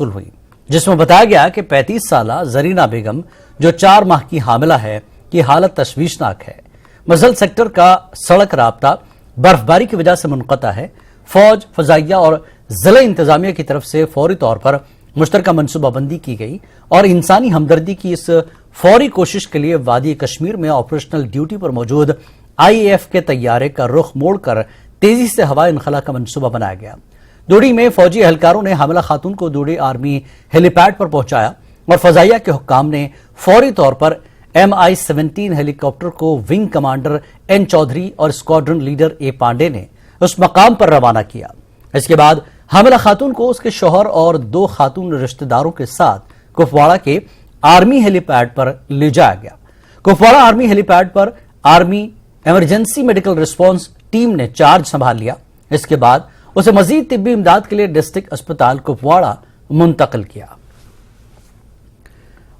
ہوئی جس میں بتایا گیا کہ 35 سالہ زرینہ بیگم جو 4 ماہ کی حاملہ ہے کی حالت تشویشناک ہے۔ مزل سیکٹر کا سڑک رابطہ برف باری کی وجہ سے منقطع ہے۔ فوج، فضائیہ اور ضلع انتظامیہ کی طرف سے فوری طور پر مشترکہ منصوبہ بندی کی گئی اور انسانی ہمدردی کی اس فوری کوشش کے لیے وادی کشمیر میں آپریشنل ڈیوٹی پر موجود IAF کے طیارے کا رخ موڑ کر تیزی سے ہوائی انخلا کا منصوبہ بنایا گیا۔ دوڑی میں فوجی اہلکاروں نے حاملہ خاتون کو دوڑی آرمی ہیلی پیڈ پر پہنچایا اور فضائیہ کے حکام نے فوری طور پر MI-17 ہیلی کاپٹر کو ونگ کمانڈر N چودھری اور اسکواڈرن لیڈر A پانڈے نے اس مقام پر روانہ کیا۔ اس کے بعد حاملہ خاتون کو اس کے شوہر اور 2 خاتون رشتہ داروں کے ساتھ کپواڑہ کے آرمی ہیلی پیڈ پر لے جایا گیا۔ کپواڑہ آرمی ہیلی پیڈ پر army emergency medical response team نے چارج سنبھال لیا۔ اس کے بعد اسے مزید طبی امداد کے لیے ڈسٹرکٹ اسپتال کپواڑہ منتقل کیا۔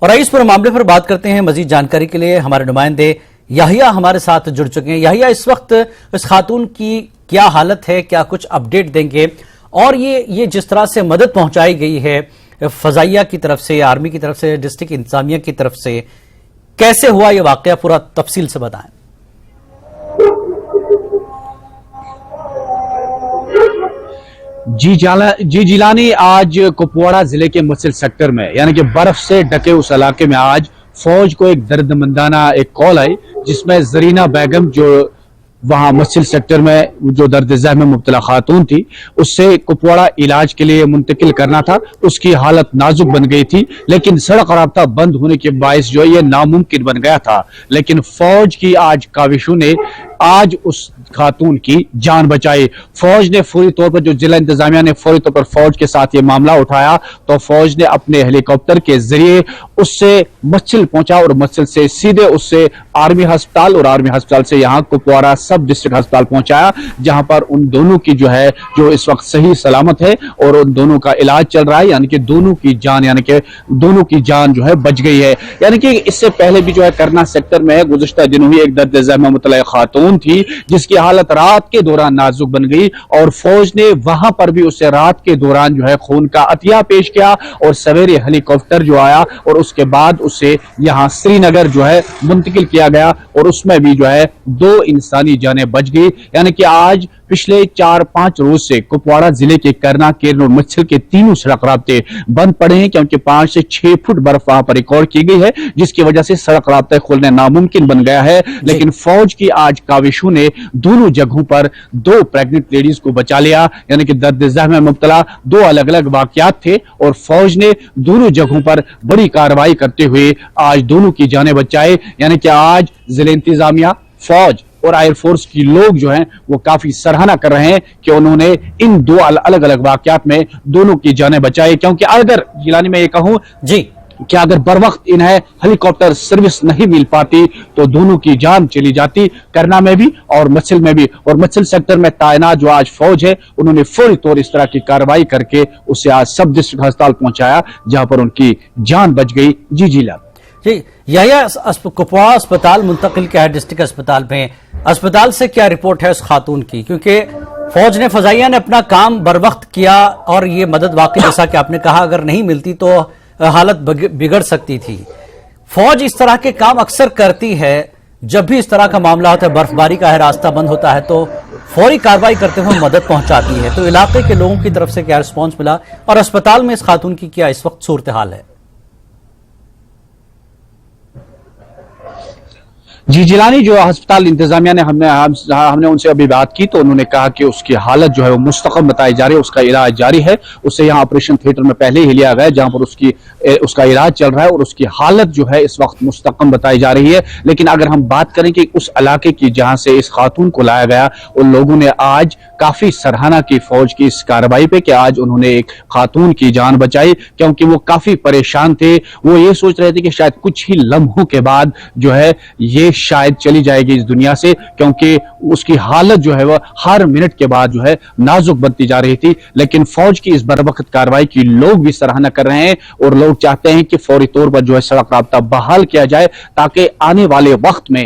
اور اس پر معاملے پر بات کرتے ہیں۔ مزید جانکاری کے لیے ہمارے نمائندے یحییٰ ہمارے ساتھ جڑ چکے ہیں۔ یحییٰ، اس وقت اس خاتون کی کیا حالت ہے، کیا کچھ اپڈیٹ دیں گے؟ اور یہ جس طرح سے مدد پہنچائی گئی ہے فضائیہ کی طرف سے، آرمی کی طرف سے، ڈسٹرکٹ انتظامیہ کی طرف سے، کیسے ہوا یہ واقعہ، پورا تفصیل سے بتائیں۔ جی جیلانی، آج کپواڑہ ضلع کے مسل سیکٹر میں یعنی کہ برف سے ڈھکے اس علاقے میں آج فوج کو ایک درد مندانہ ایک کال آئی، جس میں زرینہ بیگم جو وہاں مسل سیکٹر میں جو درد ذہن میں مبتلا خاتون تھی، اس سے کپواڑہ علاج کے لیے منتقل کرنا تھا۔ اس کی حالت نازک بن گئی تھی، لیکن سڑک رابطہ بند ہونے کے باعث جو یہ ناممکن بن گیا تھا۔ لیکن فوج کی آج کاوشوں نے آج اس خاتون کی جان بچائی۔ فوج نے فوری طور پر، جو ضلع انتظامیہ نے فوری طور پر فوج کے ساتھ یہ معاملہ اٹھایا، تو فوج نے اپنے ہیلی کاپٹر کے ذریعے اس سے مسل پہنچا اور مسل سے سیدھے اس سے آرمی ہسپتال اور آرمی ہسپتال سے یہاں کپواڑہ سب ڈسٹرکٹ ہسپتال پہنچایا، جہاں پر ان دونوں کی جو اس وقت صحیح سلامت ہے اور ان دونوں کا علاج چل رہا ہے، یعنی کہ دونوں کی جان جو ہے بچ گئی ہے۔ یعنی کہ اس سے پہلے بھی جو ہے کرنا سیکٹر میں گزشتہ دنوں ہی ایک درد ذہن میں مبتلا خاتون تھی، جس کی حالت رات کے دوران نازک بن گئی اور فوج نے وہاں پر بھی اسے رات کے دوران جو ہے خون کا عطیہ پیش کیا اور سویرے ہیلی کاپٹر جو آیا اور اس کے بعد اسے یہاں سری نگر جو ہے منتقل کیا گیا اور اس میں بھی جو ہے 2 انسانی جانیں بچ گئی۔ یعنی کہ آج پچھلے 4-5 روز سے کپواڑہ ضلع کے کرنا، کیرن اور مچھل کے تینوں سڑک رابطے بند پڑے ہیں، کیونکہ 5 سے 6 فٹ برف وہاں پر ریکارڈ کی گئی ہے، جس کی وجہ سے سڑک رابطے کھولنا ناممکن بن گیا ہے۔ لیکن فوج کی آج کاوشوں نے دونوں جگہوں پر 2 پریگننٹ لیڈیز کو بچا لیا، یعنی کہ درد ذہن میں مبتلا 2 الگ الگ واقعات تھے اور فوج نے دونوں جگہوں پر بڑی کارروائی کرتے ہوئے آج دونوں کی جانیں بچائے۔ یعنی کہ آج ضلع انتظامیہ، فوج اور ایئر فورس کی لوگ جو ہیں وہ کافی سراہنا کر رہے ہیں کہ انہوں نے ان 2 الگ الگ واقعات میں دونوں کی جانیں بچائی، کیونکہ اگر جیلانی میں یہ کہوں کہ اگر بر وقت انہیں ہیلی کاپٹر سروس نہیں مل پاتی تو دونوں کی جان چلی جاتی، کرنا میں بھی اور مسل میں بھی۔ اور مسل سیکٹر میں تعینات جو آج فوج ہے، انہوں نے فوری طور اس طرح کی کارروائی کر کے اسے آج سب ڈسٹرکٹ ہسپتال پہنچایا، جہاں پر ان کی جان بچ گئی۔ جی یحییٰ، کپواڑہ اسپتال منتقل کیا ہے ڈسٹرکٹ اسپتال میں، اسپتال سے کیا رپورٹ ہے اس خاتون کی؟ کیونکہ فوج نے، فضائیہ نے اپنا کام بر وقت کیا اور یہ مدد واقعی جیسا کہ آپ نے کہا اگر نہیں ملتی تو حالت بگڑ سکتی تھی۔ فوج اس طرح کے کام اکثر کرتی ہے، جب بھی اس طرح کا معاملہ ہوتا ہے، برف باری کا ہے، راستہ بند ہوتا ہے تو فوری کارروائی کرتے ہوئے مدد پہنچاتی ہے۔ تو علاقے کے لوگوں کی طرف سے کیا رسپانس ملا اور اسپتال میں اس خاتون کی کیا اس وقت صورتحال ہے؟ جی جیلانی، جو ہسپتال انتظامیہ نے ہم نے ان سے ابھی بات کی تو انہوں نے کہا کہ اس کی حالت جو ہے وہ مستقم بتائی جا رہی ہے، اس کا علاج جاری ہے۔ اسے یہاں آپریشن تھیٹر میں پہلے ہی لیا گیا جہاں پر اس کا علاج چل رہا ہے اور اس کی حالت جو ہے اس وقت مستقم بتائی جا رہی ہے۔ لیکن اگر ہم بات کریں کہ اس علاقے کی جہاں سے اس خاتون کو لایا گیا، ان لوگوں نے آج کافی سراہنا کی فوج کی اس کارروائی پہ کہ آج انہوں نے ایک خاتون کی جان بچائی، کیونکہ وہ کافی پریشان تھے۔ وہ یہ سوچ رہے تھے کہ شاید کچھ ہی لمحوں کے بعد جو ہے یہ شاید چلی جائے گی اس دنیا سے، کیونکہ اس کی حالت جو ہے وہ ہر منٹ کے بعد جو ہے نازک بنتی جا رہی تھی۔ لیکن فوج کی اس بروقت کارروائی کی لوگ بھی سراہنا کر رہے ہیں اور لوگ چاہتے ہیں کہ فوری طور پر جو ہے سڑک رابطہ بحال کیا جائے، تاکہ آنے والے وقت میں